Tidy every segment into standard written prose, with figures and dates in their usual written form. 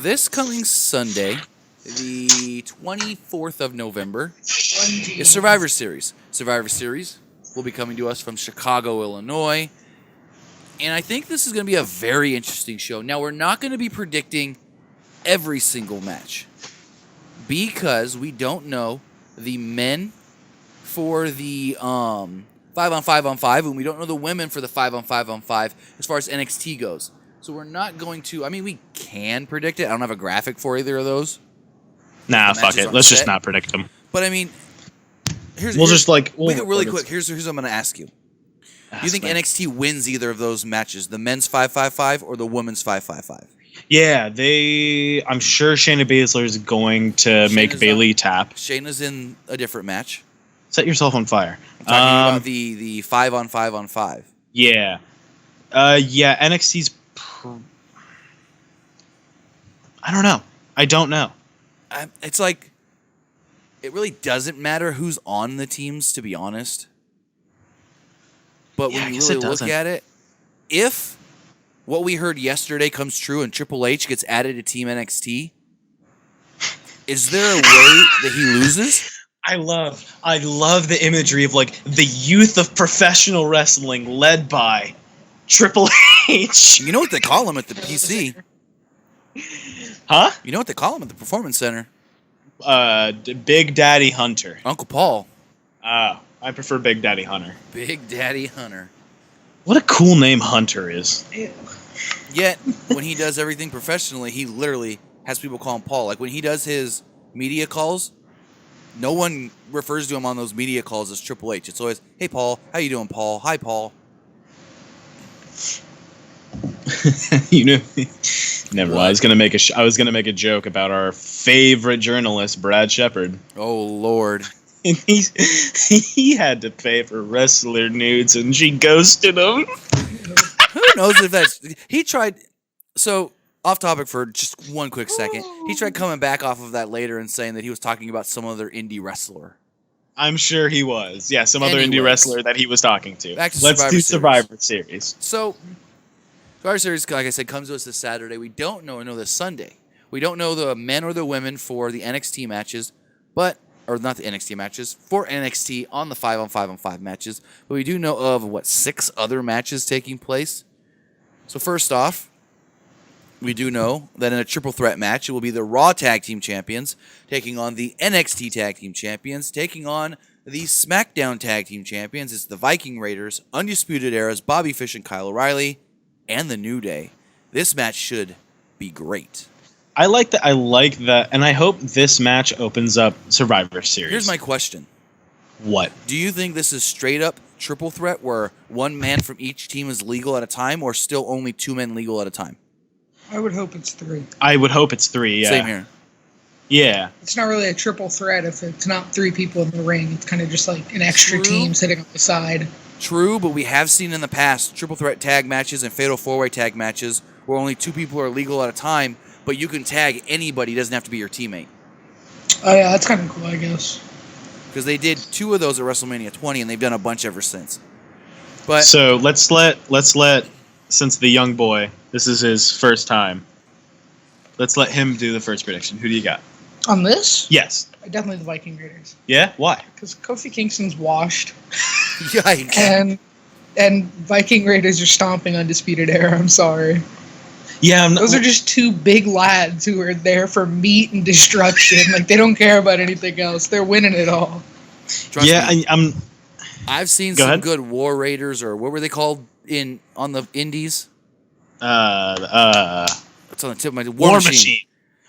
this coming Sunday, the 24th of November, is Survivor Series. Survivor Series will be coming to us from Chicago, Illinois. And I think this is going to be a very interesting show. Now, we're not going to be predicting every single match because we don't know the men for the 5-on-5-on-5, and we don't know the women for the 5-on-5-on-5 as far as NXT goes. So we're not going to... I mean, we can predict it. I don't have a graphic for either of those. Nah, fuck it. Let's just not predict them. But I mean, here's really quick. Here's what I'm going to ask you. Do you think NXT wins either of those matches, the men's 5-5-5 or the women's 5-5-5? Yeah, I'm sure Shayna Baszler is going to make Bayley tap. Shayna's in a different match. Set yourself on fire. I'm talking about the 5-on-5-on-5. Yeah. Yeah, NXT's... I don't know. I don't know. It's like... It really doesn't matter who's on the teams, to be honest. But when you really look at it, if what we heard yesterday comes true and Triple H gets added to Team NXT, is there a way that he loses? I love the imagery of like the youth of professional wrestling led by Triple H. You know what they call him at the PC? Huh? You know what they call him at the Performance Center? Big Daddy Hunter. Uncle Paul. I prefer Big Daddy Hunter. Big Daddy Hunter. What a cool name Hunter is. Yet, when he does everything professionally, he literally has people call him Paul. Like, when he does his media calls, no one refers to him on those media calls as Triple H. It's always, hey, Paul. How you doing, Paul? Hi, Paul. You know, never mind. I was gonna make a joke about our favorite journalist, Brad Shepard. Oh, Lord. And he had to pay for wrestler nudes, and she ghosted him. Who knows if that's... He tried... So, off topic for just one quick second. He tried coming back off of that later and saying that he was talking about some other indie wrestler. I'm sure he was. Yeah, some other indie wrestler that he was talking to. Let's do Survivor Series. So, Survivor Series, like I said, comes to us this Saturday. We don't know this Sunday. We don't know the men or the women for the NXT matches, or not the NXT matches, for NXT on the 5-on-5-on-5 matches. But we do know of, 6 other matches taking place. So first off, we do know that in a triple threat match, it will be the Raw Tag Team Champions taking on the NXT Tag Team Champions, taking on the SmackDown Tag Team Champions. It's the Viking Raiders, Undisputed Era's Bobby Fish and Kyle O'Reilly, and the New Day. This match should be great. I like that, and I hope this match opens up Survivor Series. Here's my question. What? Do you think this is straight up triple threat where one man from each team is legal at a time, or still only 2 men legal at a time? I would hope it's 3. I would hope it's 3, yeah. Same here. Yeah. It's not really a triple threat if it's not 3 people in the ring. It's kind of just like an extra team sitting on the side. True, but we have seen in the past triple threat tag matches and fatal 4-way tag matches where only 2 people are legal at a time, but you can tag anybody. It doesn't have to be your teammate. Oh, yeah, that's kind of cool, I guess. Because they did 2 of those at WrestleMania 20, and they've done a bunch ever since. But so let's let since the young boy, this is his first time, let's let him do the first prediction. Who do you got? On this? Yes. Definitely the Viking Raiders. Yeah? Why? Because Kofi Kingston's washed. Yikes. And Viking Raiders are stomping Undisputed Era. I'm sorry. Yeah, those are just 2 big lads who are there for meat and destruction. Like, they don't care about anything else. They're winning it all. Trust me, I've seen some good War Raiders, or what were they called on the Indies? It's on the tip of my War Machine.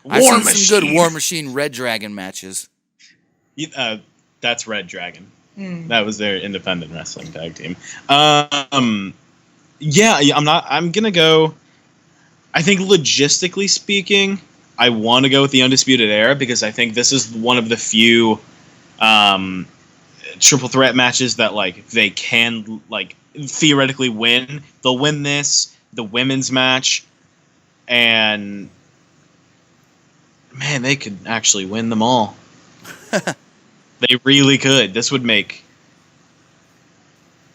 I've seen some good War Machine Red Dragon matches. That's Red Dragon. Mm. That was their independent wrestling tag team. I'm gonna go. I think logistically speaking, I want to go with the Undisputed Era because I think this is one of the few triple threat matches that they can theoretically win. They'll win this, the women's match, and man, they could actually win them all. They really could. This would make...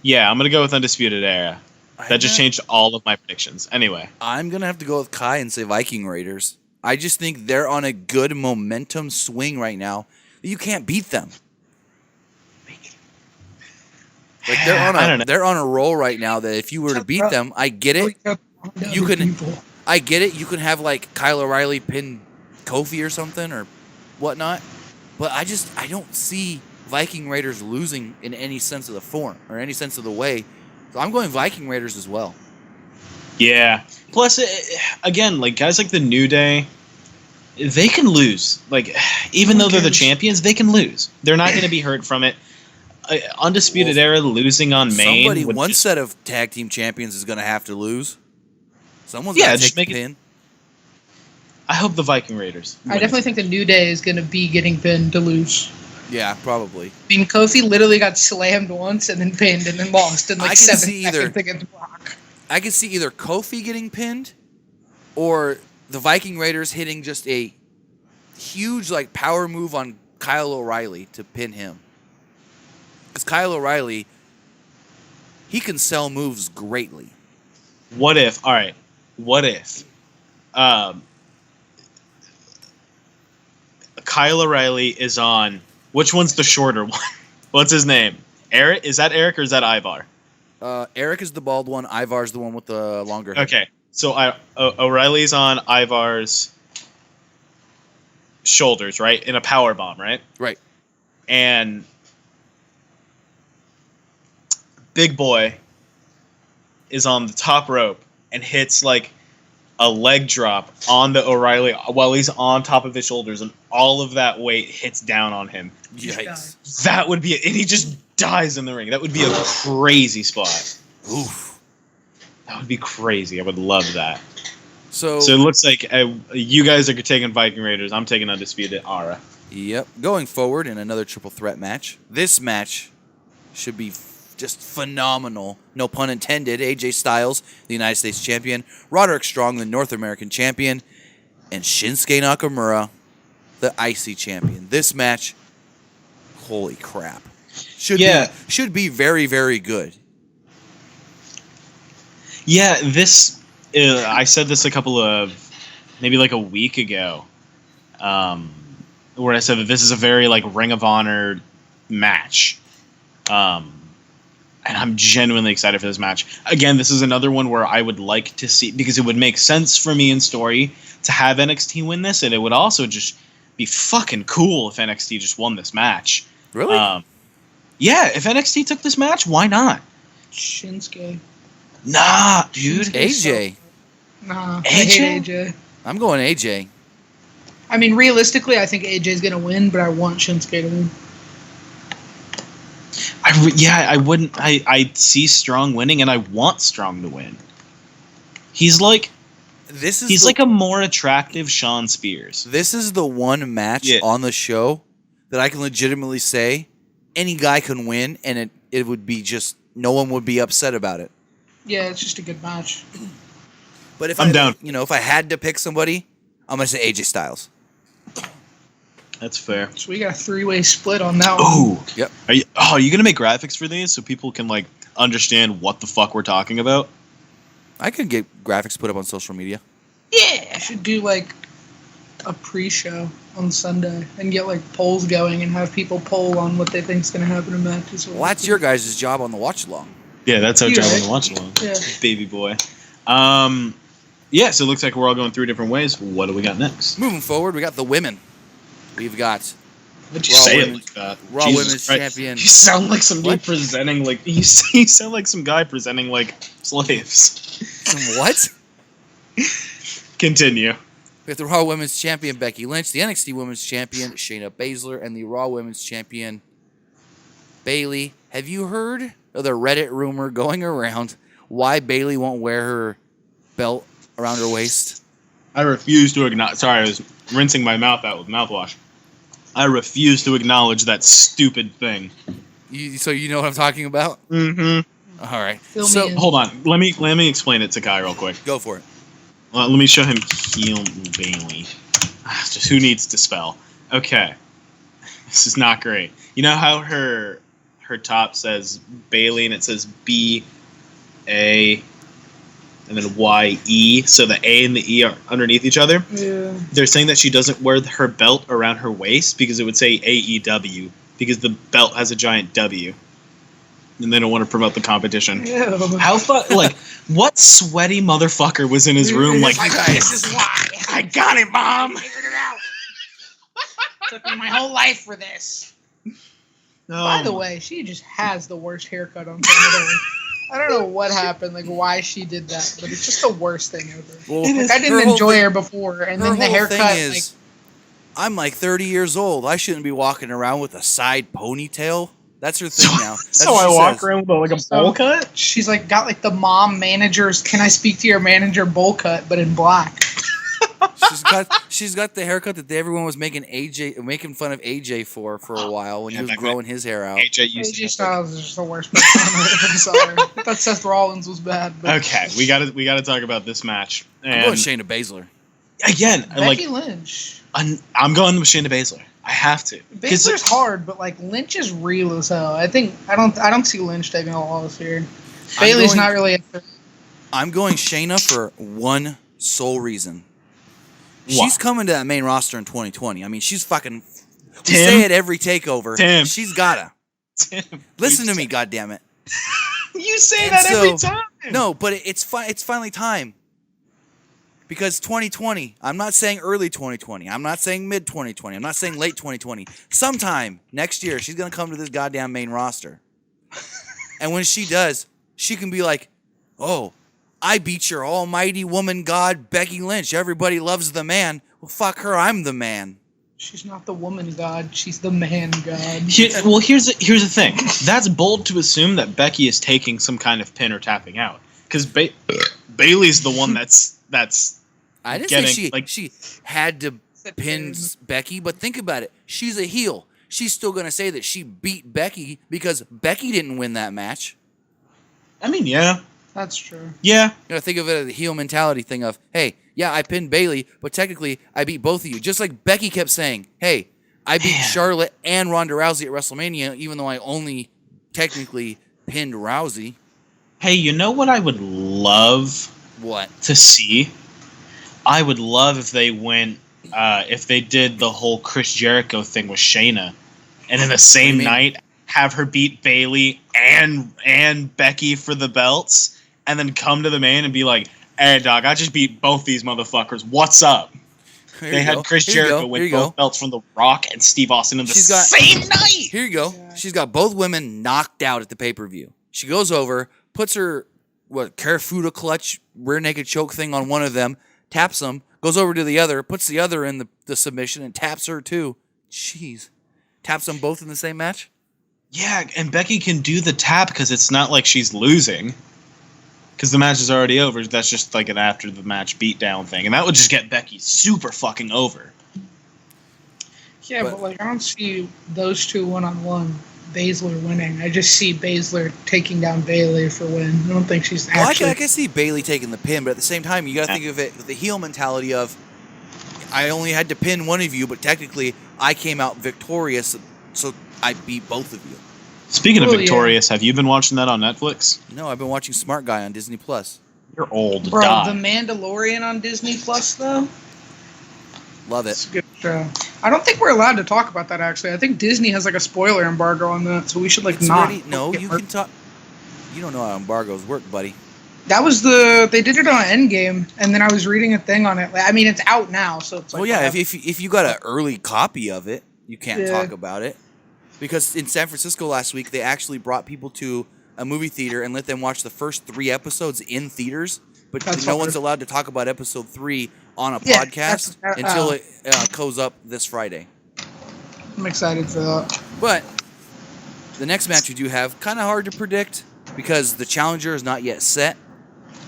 Yeah, I'm going to go with Undisputed Era. That just changed all of my predictions. Anyway. I'm going to have to go with Kai and say Viking Raiders. I just think they're on a good momentum swing right now. You can't beat them. Like I don't know. they're on a roll right now that if you were to beat them, I get it. You can I get it. You can have like Kyle O'Reilly pin Kofi or something or whatnot. But I don't see Viking Raiders losing in any sense of the form or any sense of the way. So I'm going Viking Raiders as well. Yeah. Plus, again, like guys like the New Day, they can lose. Like, even though they're the champions, they can lose. They're not going to be hurt from it. Undisputed Era losing on Main. One set of tag team champions is going to have to lose. Someone's Yeah, got to just take the make it- pin. I hope the Viking Raiders. I definitely think the New Day is going to be getting pinned to lose. Yeah, probably. I mean, Kofi literally got slammed once and then pinned and then lost in I like can 7 see seconds against Brock. I could see either Kofi getting pinned or the Viking Raiders hitting just a huge like power move on Kyle O'Reilly to pin him. Because Kyle O'Reilly, he can sell moves greatly. What if? All right. What if? Kyle O'Reilly is on. Which one's the shorter one? What's his name? Eric? Is that Eric or is that Ivar? Eric is the bald one. Ivar's the one with the longer hair. Okay. So O'Reilly's on Ivar's shoulders, right? In a power bomb, right? Right. And Big Boy is on the top rope and hits like a leg drop on the O'Reilly while he's on top of his shoulders, and all of that weight hits down on him. Yikes. That would be it. And he just dies in the ring. That would be a crazy spot. Oof. That would be crazy. I would love that. So it looks like you guys are taking Viking Raiders. I'm taking Undisputed Era. Yep. Going forward in another triple threat match. This match should be just phenomenal. No pun intended. AJ Styles, the United States champion. Roderick Strong, the North American champion. And Shinsuke Nakamura, the IC champion. This match, holy crap. Should be very, very good. Yeah, this... I said this maybe like a week ago, where I said that this is a very like Ring of Honor match. And I'm genuinely excited for this match. Again, this is another one where I would like to see, because it would make sense for me in story to have NXT win this, and it would also just be fucking cool if NXT just won this match. Really? Yeah, if NXT took this match, why not? Shinsuke. Nah, dude. AJ. Nah, AJ? I hate AJ. I'm going AJ. I mean, realistically, I think AJ's going to win, but I want Shinsuke to win. I wouldn't. I see Strong winning, and I want Strong to win. He's like like a more attractive Shawn Spears. This is the one match on the show that I can legitimately say any guy can win, and it would be just no one would be upset about it. Yeah, it's just a good match. But if I'm down. If I had to pick somebody, I'm gonna say AJ Styles. That's fair. So we got a 3-way split on that one. Oh, yep. Are you gonna make graphics for these so people can like understand what the fuck we're talking about? I could get graphics put up on social media. Yeah, I should do like a pre-show on Sunday and get like polls going and have people poll on what they think is going to happen in matches. Well, that's your guys' job on the watch along. Yeah, that's our You job right? on the watch along. Yeah. Baby boy. Yeah, so it looks like we're all going 3 different ways. What do we got next? Moving forward, we got the women. We've got Why'd you Raw say Women's- it like that? Raw Jesus Women's Christ. Champion. You sound like some dude What? presenting like you sound like some guy presenting like slaves. some what? Continue. We have the Raw Women's Champion Becky Lynch, the NXT Women's Champion Shayna Baszler, and the Raw Women's Champion Bayley. Have you heard of the Reddit rumor going around why Bayley won't wear her belt around her waist? I refuse to acknowledge. Sorry, I was rinsing my mouth out with mouthwash. I refuse to acknowledge that stupid thing. So you know what I'm talking about? Mm-hmm. All right. Fill me So in. Hold on. Let me explain it to Kai real quick. go for it. Let me show him Heel Bailey. Just who needs to spell? Okay. This is not great. You know how her top says Bailey and it says B-A-Y-L-E-Y? and then YE, so the A and the E are underneath each other. Yeah. They're saying that she doesn't wear her belt around her waist because it would say AEW, because the belt has a giant W. And they don't want to promote the competition. Ew. How like what sweaty motherfucker was in his room like, this is why. I got it, Mom! I figured it out. Took me my whole life for this. No. By the way, she just has the worst haircut on planet Earth. I don't know what happened, like why she did that, but it's just the worst thing ever. Well, Like, I didn't enjoy her before, and then the whole haircut. thing is, I'm like 30 years old. I shouldn't be walking around with a side ponytail. That's her thing now. That's So what I she walk says. around with like a bowl cut? She's like got like the mom manager's "Can I speak to your manager?" bowl cut, but in black. She's got the haircut that everyone was making fun of AJ for a while when he was growing his hair out. AJ Styles is just the worst person on earth. I'm sorry. I thought Seth Rollins was bad. But Okay, we gotta talk about this match. And I'm going Shayna Baszler. Becky Like Lynch. I'm going with Shayna Baszler. I have to. Baszler's hard, but like Lynch is real as hell. I don't see Lynch taking a loss here. Bailey's not really. I'm going Shayna for one sole reason. What? She's coming to that main roster in 2020. I mean, she's fucking. We Tim? say it every takeover. Tim. She's gotta Tim, listen to me, goddammit. You say And that every so- time. No, but it's finally time. Because 2020, I'm not saying early 2020. I'm not saying mid 2020. I'm not saying late 2020. Sometime next year, she's going to come to this goddamn main roster. And when she does, she can be like, oh, I beat your almighty woman god, Becky Lynch. Everybody loves the man. Well, fuck her. I'm the man. She's not the woman god. She's the man god. Here's the thing. That's bold to assume that Becky is taking some kind of pin or tapping out, because Bailey's the one that's. I didn't getting, say she had to pin Becky, but think about it. She's a heel. She's still going to say that she beat Becky because Becky didn't win that match. I mean, yeah. That's true. Yeah. You gotta think of it as a heel mentality thing of, hey, yeah, I pinned Bailey, but technically I beat both of you. Just like Becky kept saying, hey, I beat Charlotte and Ronda Rousey at WrestleMania, even though I only technically pinned Rousey. Hey, you know what I would love What? to see? I would love if they went, if they did the whole Chris Jericho thing with Shayna, and in the same night have her beat Bailey and Becky for the belts, and then come to the main and be like, "Hey, dog, I just beat both these motherfuckers. What's up?" They had Chris Jericho win both belts from The Rock and Steve Austin in the same night. Here you go. She's got both women knocked out at the pay-per-view. She goes over, puts her Karafuda clutch rear naked choke thing on one of them, taps them, goes over to the other, puts the other in the submission, and taps her too. Jeez. Taps them both in the same match? Yeah, and Becky can do the tap because it's not like she's losing. Because the match is already over. That's just like an after the match beatdown thing. And that would just get Becky super fucking over. Yeah, but like I don't see those two one-on-one. Baszler winning. I just see Baszler taking down Bailey for win. I don't think she's actually. Well, I can see Bailey taking the pin, but at the same time, you got to think of it with the heel mentality of, I only had to pin one of you, but technically I came out victorious, so I beat both of you. Speaking of victorious, have you been watching that on Netflix? No, I've been watching Smart Guy on Disney Plus. You're old. Bro, Die. The Mandalorian on Disney Plus though. Love it. It's a good show. I don't think we're allowed to talk about that actually. I think Disney has like a spoiler embargo on that, so we should It's not. already, no, you can talk. You don't know how embargoes work, buddy. That was they did it on Endgame, and then I was reading a thing on it. I mean, it's out now, so it's like. Well, yeah, if you got an early copy of it, you can't Yeah. talk about it. Because in San Francisco last week, they actually brought people to a movie theater and let them watch the first 3 episodes in theaters, but no one's allowed to talk about episode 3 on a podcast until it goes up this Friday. I'm excited for that. But the next match we do have, kind of hard to predict because the challenger is not yet set.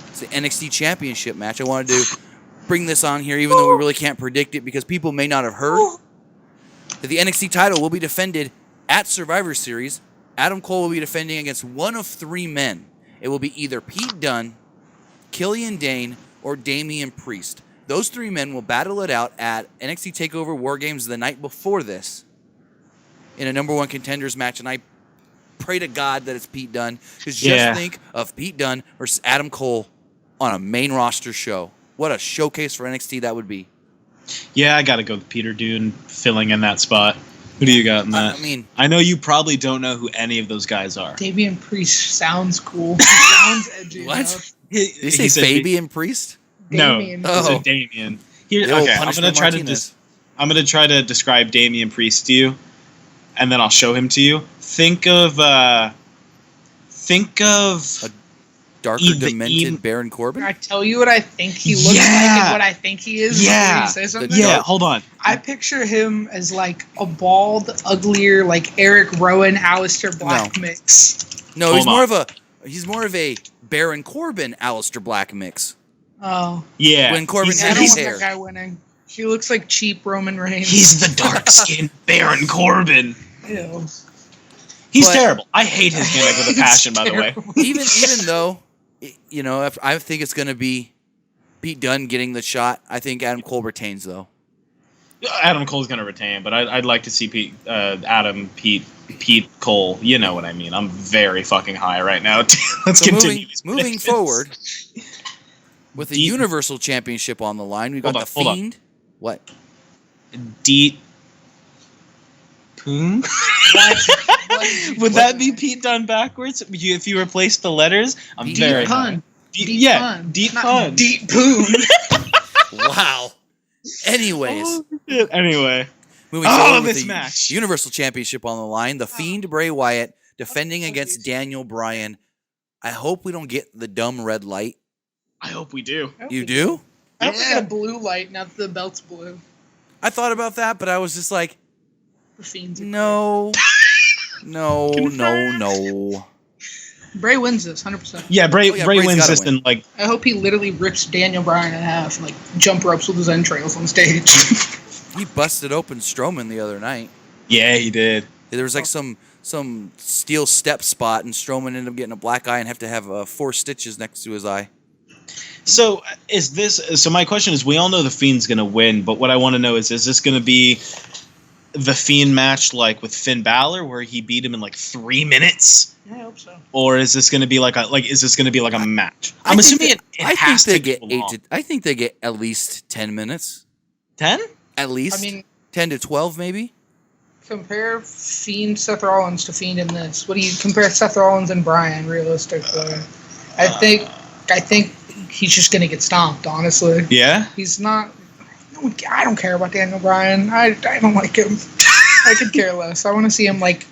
It's the NXT Championship match. I wanted to bring this on here, even though we really can't predict it because people may not have heard that the NXT title will be defended at Survivor Series. Adam Cole will be defending against one of 3 men. It will be either Pete Dunne, Killian Dane, or Damian Priest. Those 3 men will battle it out at NXT TakeOver War Games the night before this in a number 1 contenders match, and I pray to God that it's Pete Dunne, because just think of Pete Dunne versus Adam Cole on a main roster show. What a showcase for NXT that would be. Yeah, I got to go with Peter Dune filling in that spot. Who do you got in that? I mean, I know you probably don't know who any of those guys are. Damian Priest sounds cool. He sounds edgy. What? enough. Did you say Fabian Priest? Damian. No, Oh. Damien. The old Okay, I'm Punishment gonna Martinez. try to describe Damian Priest to you, and then I'll show him to you. Think of Darker, the demented Baron Corbin? Can I tell you what I think he looks like Yeah. and what I think he is Yeah. before you say something? yeah. Hold on. I picture him as like a bald, uglier, like Eric Rowan, Aleister Black mix. No, he's Hold more of a Baron Corbin, Aleister Black mix. Oh. Yeah, When Corbin he's, I had don't his want hair. that guy winning. He looks like cheap Roman Reigns. he's the dark-skinned Baron Corbin. Ew. He's But- terrible. I hate his gimmick with a passion. By the way, even though, you know, if I think it's going to be Pete Dunne getting the shot, I think Adam Cole retains, though. Adam Cole's gonna retain, but I'd like to see Pete Cole. You know what I mean? I'm very fucking high right now. Let's So continue. moving forward, with the Universal Championship on the line, we got the hold on. Fiend. What? Deet Poon? Would that be Pete done backwards? If you replace the letters, I'm Deep very pun. Deep, Deep yeah, pun. deep Not pun. Deep poon. Wow. Anyways, Anyway, moving forward with this the match. Universal Championship on the line, the Fiend Bray Wyatt defending against Daniel Bryan. I hope we don't get the dumb red light. I hope we do. You do? I hope we Yeah. get a blue light, now that the belt's blue. I thought about that, but I was just like, The Fiend's no. No. Bray wins this, 100%. Yeah, Bray Bray's wins gotta this win. in like I hope he literally rips Daniel Bryan in half and like jump ropes with his entrails on stage. He busted open Strowman the other night. yeah, he did. There was like some steel step spot, and Strowman ended up getting a black eye and have to have 4 stitches next to his eye. So So my question is: we all know the Fiend's going to win, but what I want to know is this going to be the Fiend match like with Finn Balor, where he beat him in like 3 minutes, I hope so. or is this going to be like a match? I'm I think assuming they- it has they to get go 8 long. to. I think they get at least 10 minutes. 10. At least. I mean, 10 to 12, maybe. compare Fiend Seth Rollins to Fiend in this. What do you compare Seth Rollins and Bryan realistically? I think he's just gonna get stomped. Honestly, Yeah. he's not. I don't care about Daniel Bryan. I don't like him. I could care less. I want to see him like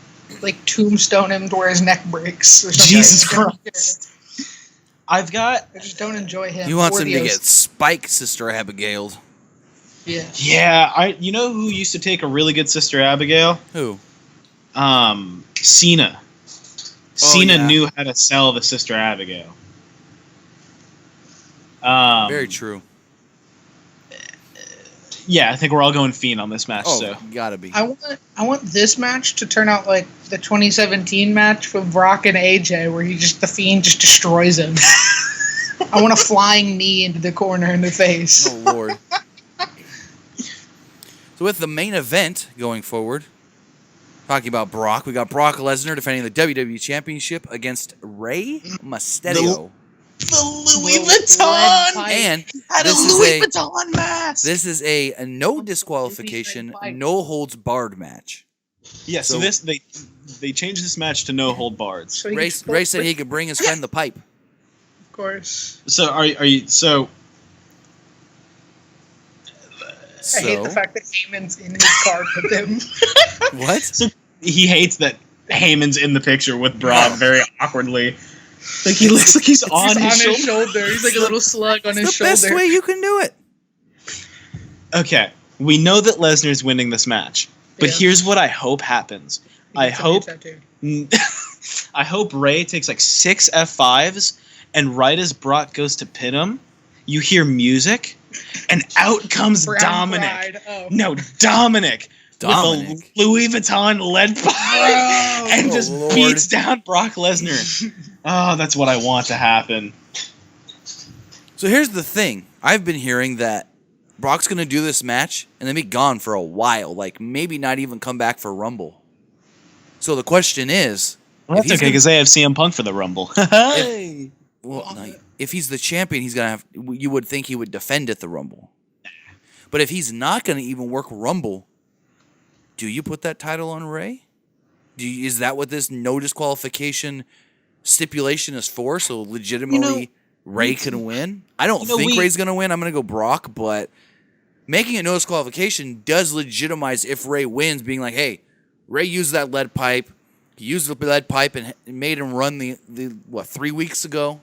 tombstone him to where his neck breaks. Or something. Jesus I don't Christ. care. I just don't enjoy him. You want or him the to OC. get Spike, Sister Abigail. Yeah. Yeah. You know who used to take a really good Sister Abigail? Who? Cena. Cena yeah. knew how to sell the Sister Abigail. Very true. Yeah, I think we're all going Fiend on this match. Oh, So gotta be. I want this match to turn out like the 2017 match with Brock and AJ, where the Fiend just destroys him. I want a flying knee into the corner in the face. Oh, Lord. So with the main event going forward, talking about Brock, we got Brock Lesnar defending the WWE Championship against Rey Mysterio. the Louis Lead Vuitton pipe. And had a this is Louis a- Vuitton mask. This is a no disqualification, no holds barred match. Yeah, so So- they changed this match to no hold bards. So he Ray, gets Ray said he could bring his friend the pipe. Of course. So are you so I hate the So fact that Heyman's in his card with him. what? he hates that Heyman's in the picture with Brock very awkwardly. Like he looks like he's on his shoulder. He's like a little slug on his It's the best shoulder. way you can do it. Okay, we know that Lesnar's winning this match, but Yeah. here's what I hope happens. He I gets a hope tattoo. I hope Ray takes like 6 F5s, and right as Brock goes to pin him, you hear music, and out comes Brown Dominic. Pride. Oh. No, Dominic. Dominic. With a Louis Vuitton lead pipe and Oh, just Lord. beats down Brock Lesnar. Oh, that's what I want to happen. So here's the thing. I've been hearing that Brock's going to do this match and then be gone for a while. Like, maybe not even come back for Rumble. So the question is... Well, that's if he's okay, because they have CM Punk for the Rumble. Well, no, if he's the champion, he's gonna have. You would think he would defend at the Rumble, but if he's not gonna even work Rumble, do you put that title on Ray? Is that what this no disqualification stipulation is for? So legitimately, Ray can win. I don't think Ray's gonna win. I'm gonna go Brock, but making a no disqualification does legitimize if Ray wins, being like, hey, Ray used that lead pipe. He used the lead pipe and made him run the 3 weeks ago?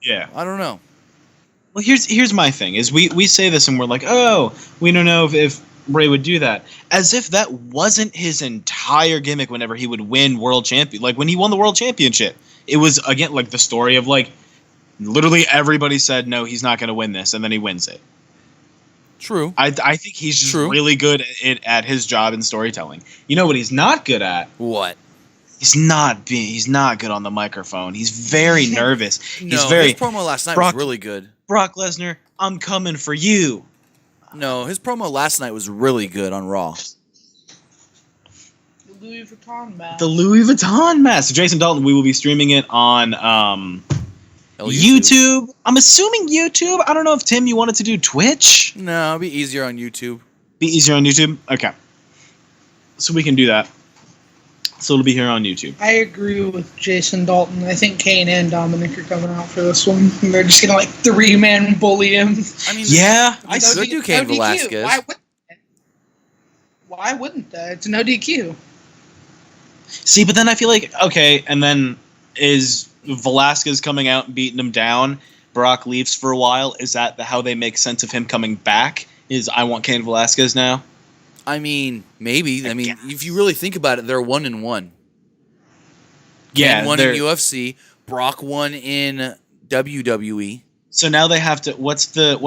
Yeah. I don't know. Well, here's my thing, is we say this and we're like, oh, we don't know if Ray would do that. As if that wasn't his entire gimmick whenever he would win world champion. Like, when he won the world championship, it was, again, like the story of, like, literally everybody said, no, he's not going to win this, and then he wins it. True. I think he's just really good at his job in storytelling. You know what he's not good at? What? He's not good on the microphone. He's very nervous. His promo last night was really good. Brock Lesnar, I'm coming for you. No, his promo last night was really good on Raw. The Louis Vuitton mask. The Louis Vuitton mask. So Jason Dalton, we will be streaming it on YouTube. I'm assuming YouTube. I don't know if, Tim, you wanted to do Twitch? No, it'll be easier on YouTube. Be easier on YouTube? Okay. So we can do that. So it'll be here on YouTube. I agree with Jason Dalton. I think Kane and Dominic are coming out for this one. And they're just gonna 3-man bully him. I mean, yeah, I could do Cain Velasquez. Why wouldn't that? It's no DQ. See, but then I feel like, okay, and then is Velasquez coming out and beating him down? Brock leaves for a while. Is that how they make sense of him coming back? Is I want Cain Velasquez now? I mean, maybe. I mean, if you really think about it, they're 1-1. Yeah, Cain won in UFC. Brock won in WWE. So now they have to. What's the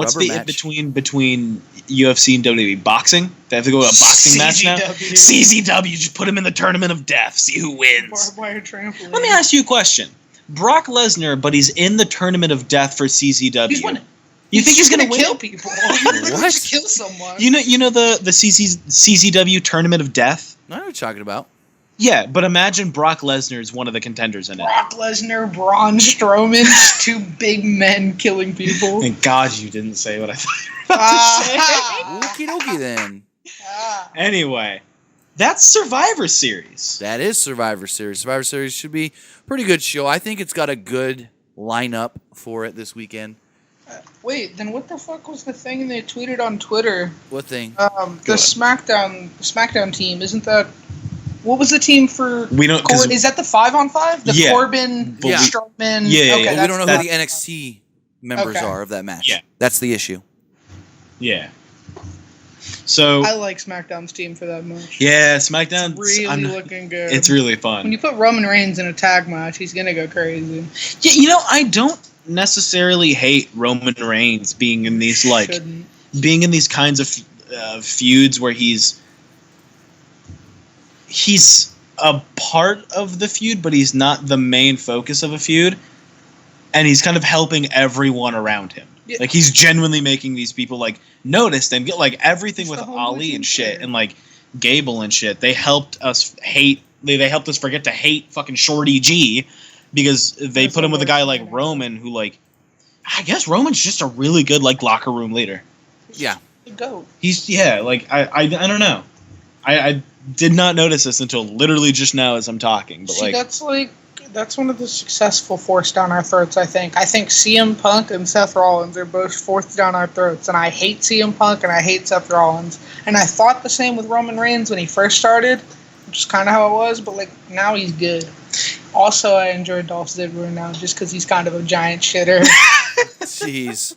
in between UFC and WWE? Boxing? They have to go to a boxing match now. CZW. Just put him in the tournament of death. See who wins. Barbed wire trampoline. Let me ask you a question. Brock Lesnar, but he's in the tournament of death for CZW. He's winning. You think he's gonna win? Kill people? What? Kill someone? You know the CZW tournament of death. I know what you're talking about. Yeah, but imagine Brock Lesnar is one of the contenders in it. Brock Lesnar, Braun Strowman, 2 big men killing people. Thank God you didn't say what I thought you were about to say. Okie dokie then. Anyway, that's Survivor Series. That is Survivor Series. Survivor Series should be a pretty good show. I think it's got a good lineup for it this weekend. Wait, then what the fuck was the thing they tweeted on Twitter? What thing? The SmackDown team, isn't that... What was the team for... We don't... Is that the 5-on-5? The Corbin, Strowman... Yeah. We don't know who the NXT members are of that match. Yeah. That's the issue. Yeah. So... I like SmackDown's team for that match. Yeah, SmackDown's... Really looking good. It's really fun. When you put Roman Reigns in a tag match, he's gonna go crazy. Yeah, I don't necessarily hate Roman Reigns being in these kinds of feuds where he's a part of the feud, but he's not the main focus of a feud, and he's kind of helping everyone around him. Yeah. Like, he's genuinely making these people noticed and get everything with Ali and shit and Gable and shit. They helped us hate. They helped us forget to hate fucking Shorty G. Because they put him with a guy like Roman, who, I guess Roman's just a really good, locker room leader. Yeah. Go. He's, I don't know. I did not notice this until literally just now as I'm talking. But see, that's one of the successful forced down our throats, I think. I think CM Punk and Seth Rollins are both forced down our throats, and I hate CM Punk and I hate Seth Rollins. And I thought the same with Roman Reigns when he first started, which is kind of how it was, but, now he's good. Also, I enjoy Dolph Ziggler now just because he's kind of a giant shitter. Jeez.